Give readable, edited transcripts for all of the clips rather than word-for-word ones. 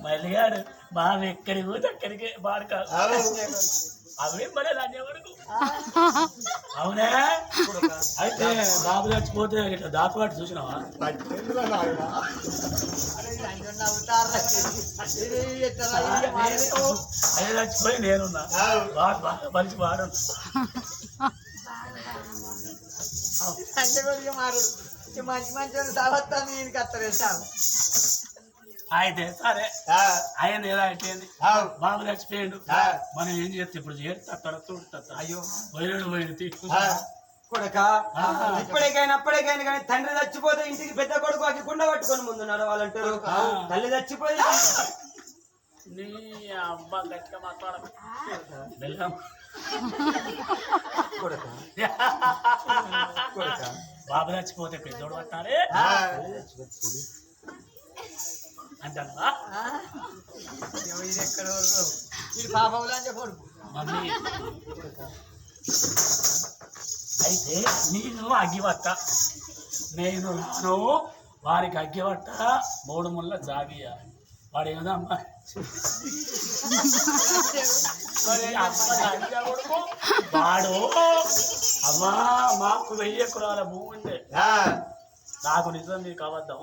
మల్లిగాడు బాగా ఎక్కడికి పోతే అక్కడికి బాడక అవే మరి అనే వరకు అవునా అయితే బాబు చచ్చిపోతే ఇట్లా దాకుబాటు చూసినావా అదే చచ్చిపోయి నేనున్నా బాగా బాగా మంచి వాడు మంచి మంచి సావత్తాను నేను కత్తరేస్తాను అయితే సరే ఆయన ఎలా అయిపోయింది బాబు చచ్చిపోయాడు మనం ఏం చేస్తే ఇప్పుడు చేస్తాడు చూడతా అయ్యో వైరుడు పోయిన కొడక ఇప్పటికైనా అప్పటికైనా కానీ తండ్రి చచ్చిపోతే ఇంటికి పెద్ద కొడుకు అది కుండ పట్టుకొని ముందు నడవాలంటారు తల్లి చచ్చిపోతే నీ అబ్బా గట్టిగా మాట్లాడ బెల్లం కొడక కొడక బాబు చచ్చిపోతే పెద్దోడు పట్టాలి అంటావా ఇది ఎక్కడ ఇది పాపంలా కొడుకు మమ్మీ అయితే నేను అగ్గివట్ట నేను రాను వారికి అగ్గివట్ట 3 ముళ్ళ జాగియ వాడు ఏదమ్మా వాడు అమ్మా మాకు 1000 ఎకరాల భూమి ఉండే నాకు నిజం నీకు అబద్ధం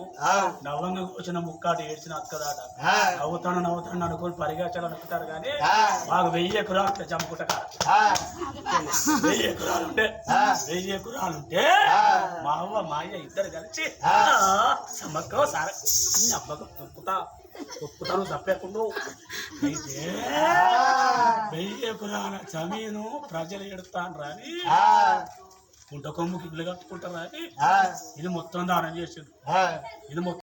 నవ్వంగా కూర్చున్న ముక్కాటి ఏడ్చిన అక్కదాట నవ్వుతాను అనుకుని పరిగెత్తాలని అనుకుంటారు కానీ మాకు 1000 ఎకరాలు జమ్ముకుంట 1000 ఎకరాలుంటే 1000 ఎకరాలుంటే మా అవ్వ మా అయ్య ఇద్దరు కలిసి సమ్మక్క సార అబ్బకు తొక్కుతాను తప్పకుండా అయితే 1000 ఎకరాల జమీను ప్రజలు ఎడతాను రాని కుంట కొమ్ముకి ఇల్లు కట్టుకుంటారు అని ఇది మొత్తం దానం చేసిండు ఇది మొత్తం